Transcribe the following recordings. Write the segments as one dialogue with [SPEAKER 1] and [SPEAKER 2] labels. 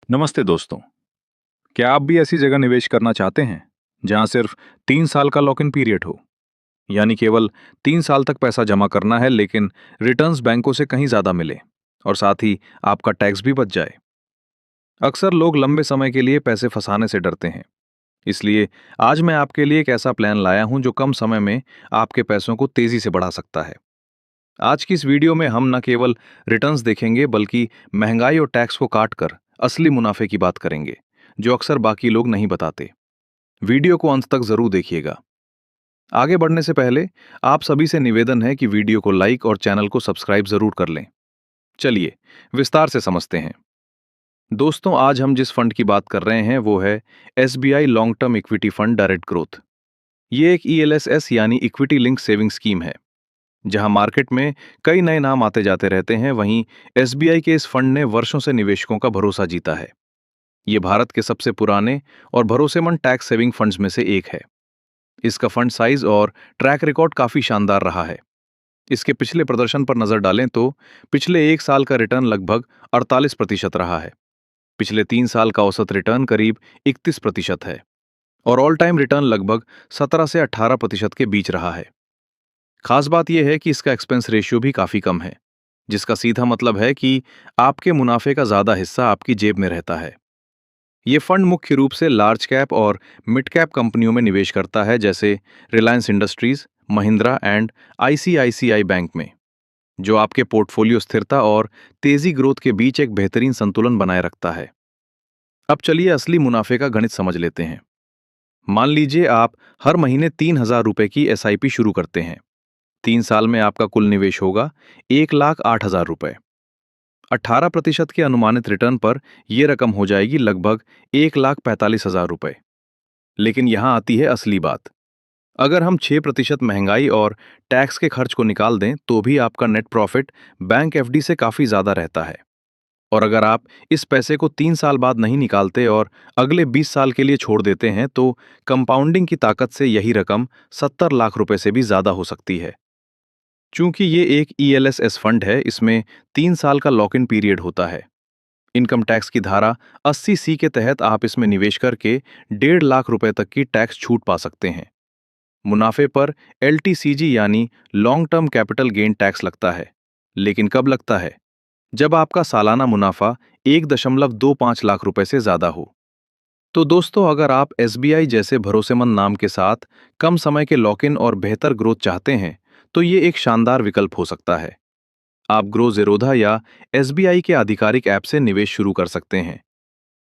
[SPEAKER 1] नमस्ते दोस्तों। क्या आप भी ऐसी जगह निवेश करना चाहते हैं जहां सिर्फ 3 साल का लॉक इन पीरियड हो, यानी केवल 3 साल तक पैसा जमा करना है लेकिन रिटर्न्स बैंकों से कहीं ज्यादा मिले और साथ ही आपका टैक्स भी बच जाए। अक्सर लोग लंबे समय के लिए पैसे फंसाने से डरते हैं, इसलिए आज मैं आपके लिए एक ऐसा प्लान लाया हूं जो कम समय में आपके पैसों को तेजी से बढ़ा सकता है। आज की इस वीडियो में हम न केवल रिटर्न्स देखेंगे बल्कि महंगाई और टैक्स को काटकर असली मुनाफे की बात करेंगे, जो अक्सर बाकी लोग नहीं बताते। वीडियो को अंत तक जरूर देखिएगा। आगे बढ़ने से पहले आप सभी से निवेदन है कि वीडियो को लाइक और चैनल को सब्सक्राइब जरूर कर लें। चलिए विस्तार से समझते हैं। दोस्तों, आज हम जिस फंड की बात कर रहे हैं वो है SBI long term equity fund direct growth. ये एक ईएलएसएस यानी इक्विटी लिंक सेविंग स्कीम है। जहां मार्केट में कई नए नाम आते जाते रहते हैं, वहीं एसबीआई के इस फंड ने वर्षों से निवेशकों का भरोसा जीता है। ये भारत के सबसे पुराने और भरोसेमंद टैक्स सेविंग फंड्स में से एक है। इसका फंड साइज और ट्रैक रिकॉर्ड काफी शानदार रहा है। इसके पिछले प्रदर्शन पर नजर डालें तो पिछले एक साल का रिटर्न लगभग 48% रहा है। पिछले 3 साल का औसत रिटर्न करीब 31% है और ऑल टाइम रिटर्न लगभग 17 से 18% के बीच रहा है। खास बात यह है कि इसका एक्सपेंस रेशियो भी काफी कम है, जिसका सीधा मतलब है कि आपके मुनाफे का ज्यादा हिस्सा आपकी जेब में रहता है। ये फंड मुख्य रूप से लार्ज कैप और मिड कैप कंपनियों में निवेश करता है, जैसे Reliance industries, Mahindra and ICICI bank में, जो आपके पोर्टफोलियो स्थिरता और तेजी ग्रोथ के बीच एक बेहतरीन संतुलन बनाए रखता है। अब चलिए असली मुनाफे का गणित समझ लेते हैं। मान लीजिए आप हर महीने 3,000 रुपए की एसआईपी शुरू करते हैं। 3 साल में आपका कुल निवेश होगा 1,08,000 रुपए। 18% के अनुमानित रिटर्न पर यह रकम हो जाएगी लगभग 1,45,000 रुपए। लेकिन यहां आती है असली बात। अगर हम 6% महंगाई और टैक्स के खर्च को निकाल दें तो भी आपका नेट प्रॉफिट बैंक एफडी से काफी ज्यादा रहता है। और अगर आप इस पैसे को 3 साल बाद नहीं निकालते और अगले 20 साल के लिए छोड़ देते हैं तो कंपाउंडिंग की ताकत से यही रकम 70 लाख रुपए से भी ज्यादा हो सकती है। चूंकि ये एक ईएलएसएस फंड है, इसमें 3 साल का लॉक इन पीरियड होता है। इनकम टैक्स की धारा 80C के तहत आप इसमें निवेश करके 1.5 लाख रुपए तक की टैक्स छूट पा सकते हैं। मुनाफे पर एलटीसीजी यानी long term capital gain tax लगता है, लेकिन कब लगता है? जब आपका सालाना मुनाफा 1.25 लाख रुपए से ज्यादा हो। तो दोस्तों, अगर आप एसबीआई जैसे भरोसेमंद नाम के साथ कम समय के लॉक इन और बेहतर ग्रोथ चाहते हैं, तो ये एक शानदार विकल्प हो सकता है। आप ग्रो ज़ेरोधा या एसबीआई के आधिकारिक ऐप से निवेश शुरू कर सकते हैं।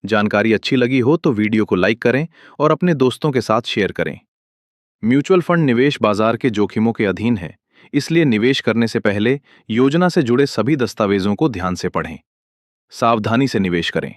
[SPEAKER 1] जानकारी अच्छी लगी हो तो वीडियो को लाइक करें और अपने दोस्तों के साथ शेयर करें। म्यूचुअल फंड निवेश बाजार के जोखिमों के अधीन है, इसलिए निवेश करने से पहले योजना से जुड़े सभी दस्तावेजों को ध्यान से पढ़ें। सावधानी से निवेश करें।